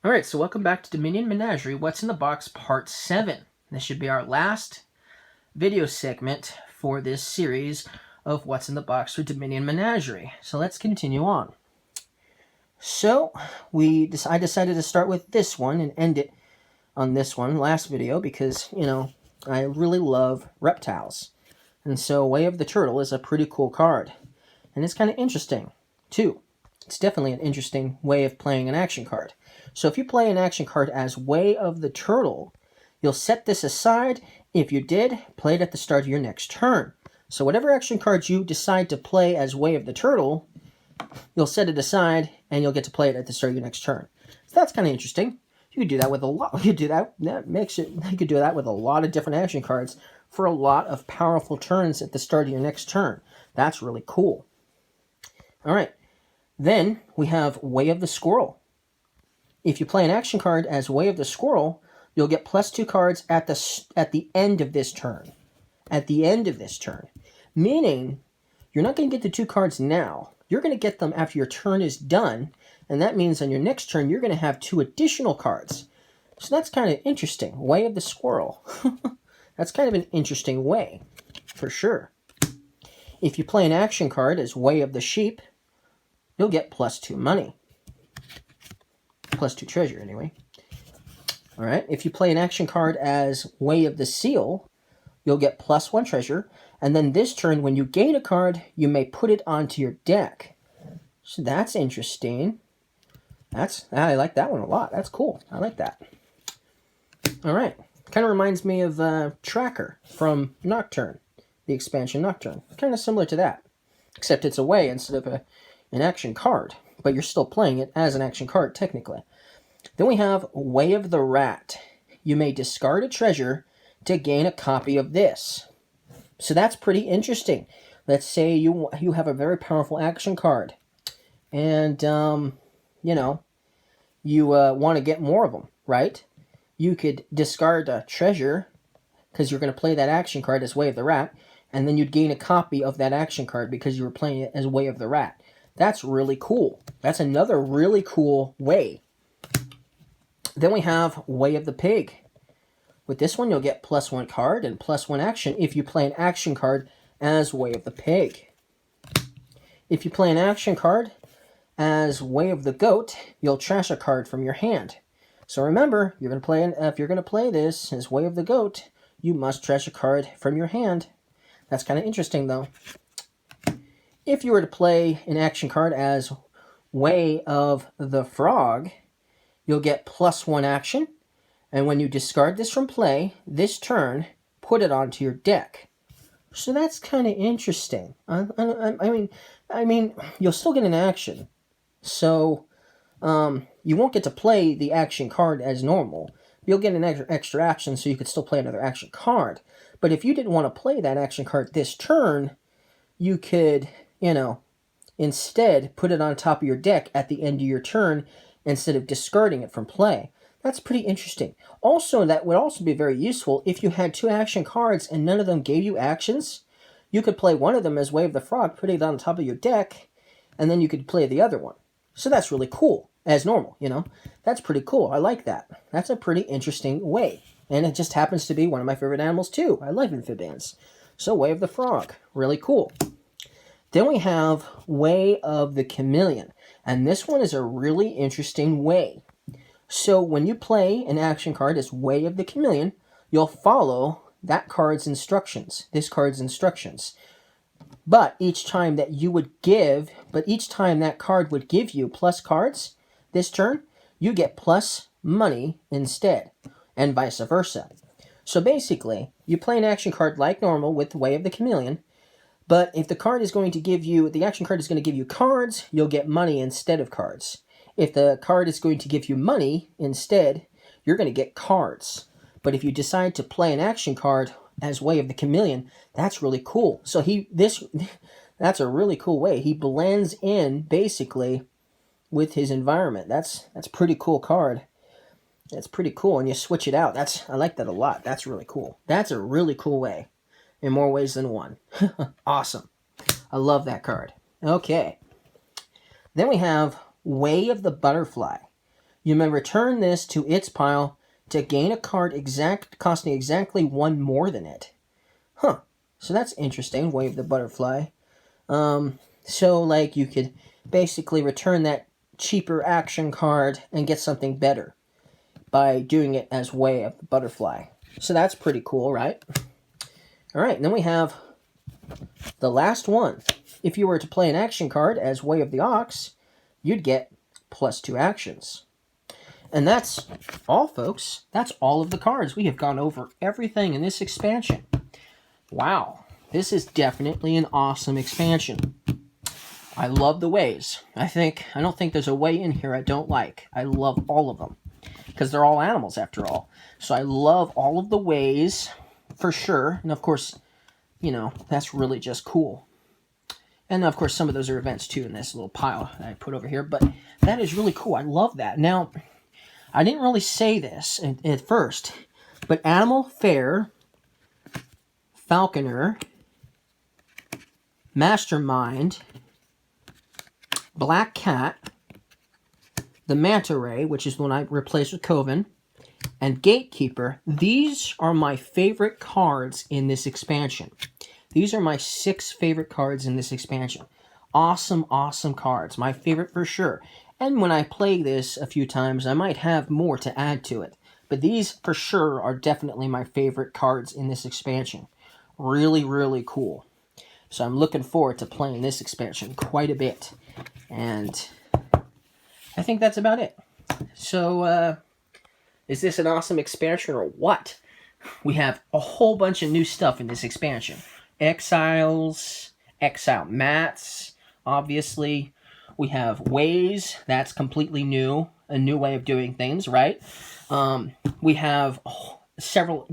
Alright, so welcome back to Dominion Menagerie, What's in the Box Part 7. This should be our last video segment for this series of What's in the Box for Dominion Menagerie. So let's continue on. So, I decided to start with this one and end it on this one last video because, I really love reptiles. And so Way of the Turtle is a pretty cool card. And it's kind of interesting, too. It's definitely an interesting way of playing an action card. So if you play an action card as Way of the Turtle, you'll set this aside. If you did, play it at the start of your next turn. So whatever action cards you decide to play as Way of the Turtle, you'll set it aside and you'll get to play it at the start of your next turn. So that's kind of interesting. You could do that with a lot. You could do that. You could do that with a lot of different action cards for a lot of powerful turns at the start of your next turn. That's really cool. All right. Then we have Way of the Squirrel. If you play an action card as Way of the Squirrel, you'll get +2 cards at the end of this turn. At the end of this turn. Meaning, you're not going to get the 2 cards now. You're going to get them after your turn is done, and that means on your next turn, you're going to have 2 additional cards. So that's kind of interesting. Way of the Squirrel. That's kind of an interesting way, for sure. If you play an action card as Way of the Sheep, you'll get +2 money. +2 treasure, anyway. All right. If you play an action card as Way of the Seal, you'll get +1 treasure. And then this turn, when you gain a card, you may put it onto your deck. So that's interesting. I like that one a lot. That's cool. I like that. All right. Kind of reminds me of Tracker from Nocturne, the expansion Nocturne. Kind of similar to that, except it's a way instead of an action card. But you're still playing it as an action card, technically. Then we have Way of the Rat. You may discard a treasure to gain a copy of this. So that's pretty interesting. Let's say you have a very powerful action card. And, you want to get more of them, right? You could discard a treasure because you're going to play that action card as Way of the Rat. And then you'd gain a copy of that action card because you were playing it as Way of the Rat. That's really cool. That's another really cool way. Then we have Way of the Pig. With this one, you'll get +1 card and +1 action if you play an action card as Way of the Pig. If you play an action card as Way of the Goat, you'll trash a card from your hand. So remember, if you're going to play this as Way of the Goat, you must trash a card from your hand. That's kind of interesting, though. If you were to play an action card as Way of the Frog, you'll get +1 action, and when you discard this from play, this turn, put it onto your deck. So that's kind of interesting. I mean, you'll still get an action, so you won't get to play the action card as normal. You'll get an extra action, so you could still play another action card. But if you didn't want to play that action card this turn, you could, instead put it on top of your deck at the end of your turn instead of discarding it from play. That's pretty interesting. Also, that would also be very useful if you had 2 action cards and none of them gave you actions. You could play one of them as Way of the Frog, put it on top of your deck, and then you could play the other one. So that's really cool, as normal, That's pretty cool. I like that. That's a pretty interesting way. And it just happens to be one of my favorite animals, too. I love amphibians. So Way of the Frog. Really cool. Then we have Way of the Chameleon. And this one is a really interesting way. So when you play an action card as Way of the Chameleon, you'll follow that card's instructions, this card's instructions. But each time that card would give you plus cards this turn, you get plus money instead, and vice versa. So basically, you play an action card like normal with Way of the Chameleon, but if the action card is going to give you cards, you'll get money instead of cards. If the card is going to give you money instead, you're going to get cards. But if you decide to play an action card as Way of the Chameleon, that's really cool. So that's a really cool way. He blends in basically with his environment. That's a pretty cool card. That's pretty cool, and you switch it out. I like that a lot. That's really cool. That's a really cool way, in more ways than one. Awesome. I love that card. Okay. Then we have Way of the Butterfly. You may return this to its pile to gain a card costing exactly 1 more than it. Huh. So that's interesting. Way of the Butterfly. So, like, you could basically return that cheaper action card and get something better by doing it as Way of the Butterfly. So that's pretty cool, right? All right, and then we have the last one. If you were to play an action card as Way of the Ox, you'd get +2 actions. And that's all, folks. That's all of the cards. We have gone over everything in this expansion. Wow. This is definitely an awesome expansion. I love the ways. I don't think there's a way in here I don't like. I love all of them. Because they're all animals, after all. So I love all of the ways, for sure. And, of course, you know, that's really just cool. And, of course, some of those are events, too, in this little pile that I put over here. But that is really cool. I love that. Now, I didn't really say this at first, but Animal Fair, Falconer, Mastermind, Black Cat, the Manta Ray, which is the one I replaced with Coven, and Gatekeeper, these are my favorite cards in this expansion. These are my 6 favorite cards in this expansion. Awesome, awesome cards. My favorite for sure. And when I play this a few times, I might have more to add to it. But these, for sure, are definitely my favorite cards in this expansion. Really, really cool. So I'm looking forward to playing this expansion quite a bit. And I think that's about it. So, is this an awesome expansion or what? We have a whole bunch of new stuff in this expansion. Exiles, Exile Mats, obviously. We have Ways, that's completely new, a new way of doing things, right? We have several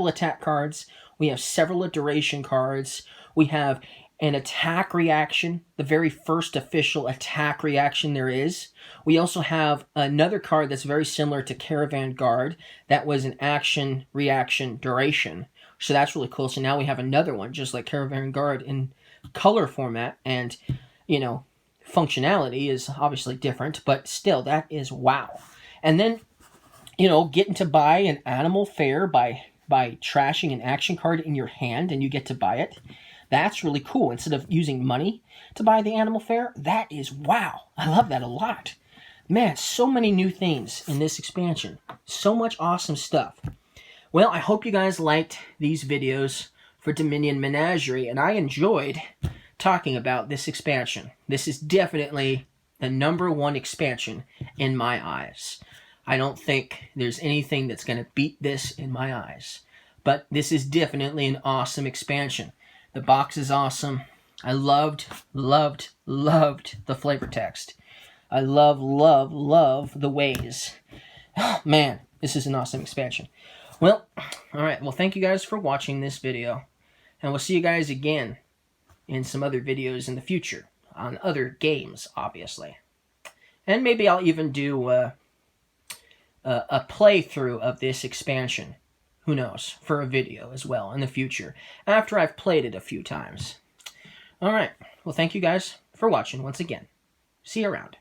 attack cards. We have several duration cards. We have an attack reaction, the very first official attack reaction there is. We also have another card that's very similar to Caravan Guard. That was an action, reaction, duration. So that's really cool. So now we have another one, just like Caravan Guard in color format. And, you know, functionality is obviously different, but still, that is wow. And then, you know, getting to buy an Animal Fair by trashing an action card in your hand and you get to buy it. That's really cool. Instead of using money to buy the Animal Fair, that is wow. I love that a lot. Man, so many new things in this expansion. So much awesome stuff. Well, I hope you guys liked these videos for Dominion Menagerie, and I enjoyed talking about this expansion. This is definitely the #1 expansion in my eyes. I don't think there's anything that's going to beat this in my eyes. But this is definitely an awesome expansion. The box is awesome. I loved the flavor text. I love the ways. Oh, man, this is an awesome expansion. Well, alright, well, thank you guys for watching this video. And we'll see you guys again in some other videos in the future. On other games, obviously. And maybe I'll even do a playthrough of this expansion. Who knows, for a video as well in the future, after I've played it a few times. Alright, well, thank you guys for watching once again. See you around.